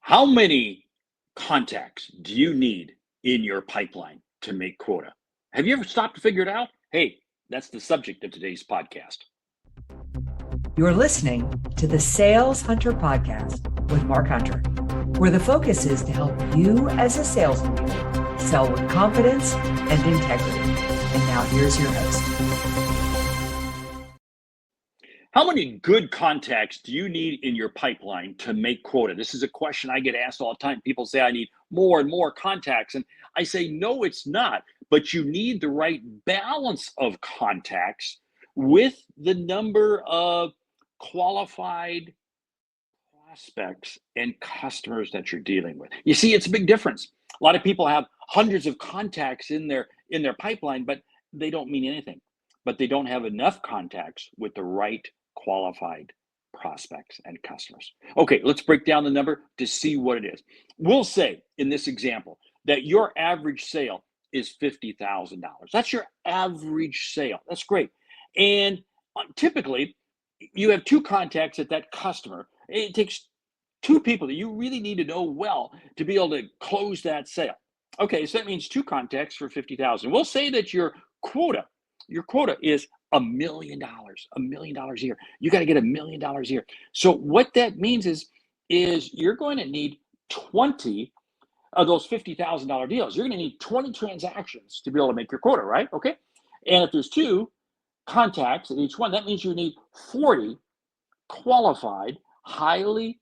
How many contacts do you need in your pipeline to make quota? Have you ever stopped to figure it out? Hey, that's the subject of today's podcast. You're listening to the Sales Hunter Podcast with Mark Hunter, where the focus is to help you as a sales leader sell with confidence and integrity. And now here's your host. How many good contacts do you need in your pipeline to make quota? This is a question I get asked all the time. People say I need more and more contacts. And I say, no, it's not. But you need the right balance of contacts with the number of qualified prospects and customers that you're dealing with. You see, it's a big difference. A lot of people have hundreds of contacts in their pipeline, but they don't mean anything. But they don't have enough contacts with the right qualified prospects and customers. Okay, let's break down the number to see what it is. We'll say in this example that your average sale is $50,000. That's your average sale. That's great. And typically, you have two contacts at that customer. It takes two people that you really need to know well to be able to close that sale. Okay, so that means two contacts for $50,000. We'll say that your quota is $1 million a year. You got to get $1 million a year. So what that means is you're going to need 20 of those $50,000 deals. You're going to need 20 transactions to be able to make your quota, right? Okay. And if there's two contacts at each one, that means you need 40 qualified, highly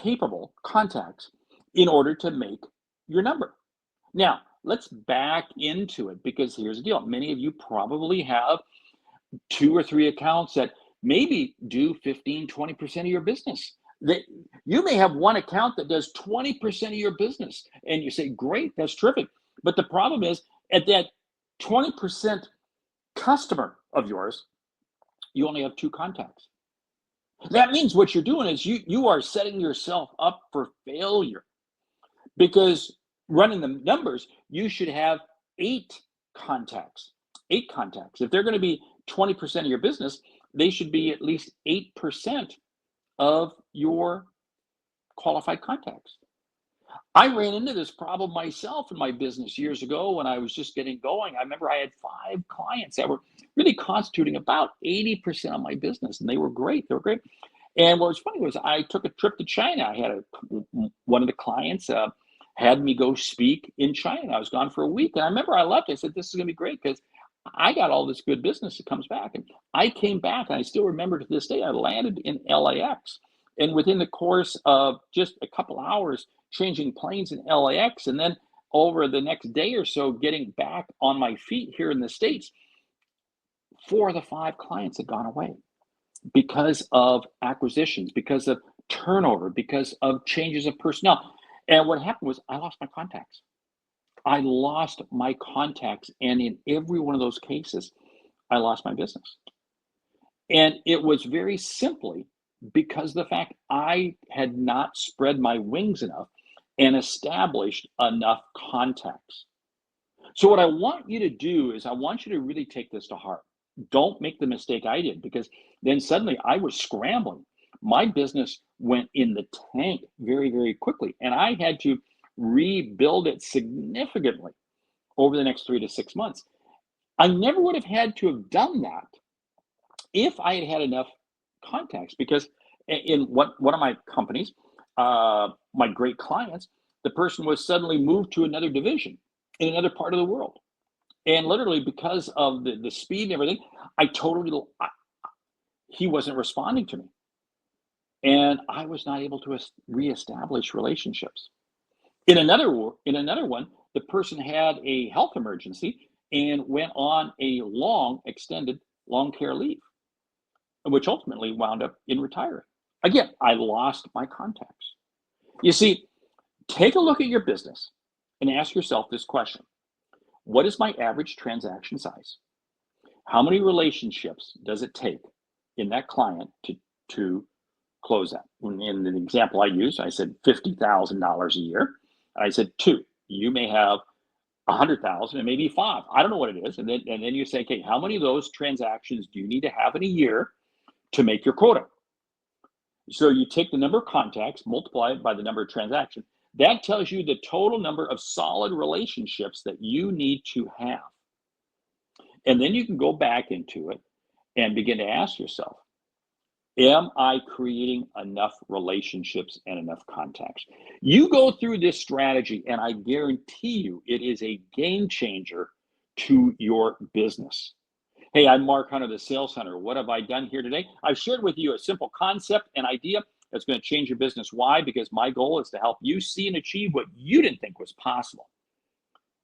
capable contacts in order to make your number. Now, let's back into it, because here's the deal. Many of you probably have 2 or 3 accounts that maybe do 15, 20% of your business. You may have one account that does 20% of your business, and you say, great, that's terrific. But the problem is, at that 20% customer of yours, you only have 2 contacts. That means what you're doing is you are setting yourself up for failure, because running the numbers, you should have 8 contacts. 8 contacts. If they're going to be 20% of your business, they should be at least 8% of your qualified contacts. I ran into this problem myself in my business years ago when I was just getting going. I remember I had 5 clients that were really constituting about 80% of my business, and they were great. They were great. And what was funny was I took a trip to China. I had one of the clients had me go speak in China. I was gone for a week. And I remember I left. I said, this is going to be great, because I got all this good business that comes back. And I came back, and I still remember to this day, I landed in LAX. And within the course of just a couple hours, changing planes in LAX, and then over the next day or so, getting back on my feet here in the States, 4 of the 5 clients had gone away because of acquisitions, because of turnover, because of changes of personnel. And what happened was I lost my contacts. I lost my contacts. And in every one of those cases, I lost my business. And it was very simply because of the fact I had not spread my wings enough and established enough contacts. So what I want you to do is I want you to really take this to heart. Don't make the mistake I did, because then suddenly I was scrambling. My business went in the tank very, very quickly, and I had to rebuild it significantly over the next 3 to 6 months. I never would have had to have done that if I had had enough contacts, because in one of my companies, my great clients, the person was suddenly moved to another division in another part of the world. And literally, because of the speed and everything, he wasn't responding to me. And I was not able to reestablish relationships. In another one, the person had a health emergency and went on a extended long care leave, which ultimately wound up in retiring. Again, I lost my contacts. You see, take a look at your business and ask yourself this question. What is my average transaction size? How many relationships does it take in that client to close that? In the example I used, I said $50,000 a year. I said 2. You may have 100,000 and maybe 5. I don't know what it is. And then you say, okay, how many of those transactions do you need to have in a year to make your quota? So you take the number of contacts, multiply it by the number of transactions. That tells you the total number of solid relationships that you need to have. And then you can go back into it and begin to ask yourself, am I creating enough relationships and enough contacts? You go through this strategy, and I guarantee you it is a game changer to your business. Hey, I'm Mark Hunter, the Sales Hunter. What have I done here today? I've shared with you a simple concept and idea that's going to change your business. Why? Because my goal is to help you see and achieve what you didn't think was possible.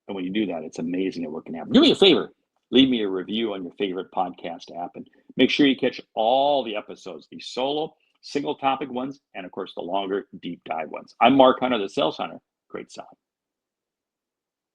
And when you do that, it's amazing at what can happen. Do me a favor, leave me a review on your favorite podcast app, and make sure you catch all the episodes, the solo, single topic ones, and of course, the longer deep dive ones. I'm Mark Hunter, the Sales Hunter. Great selling.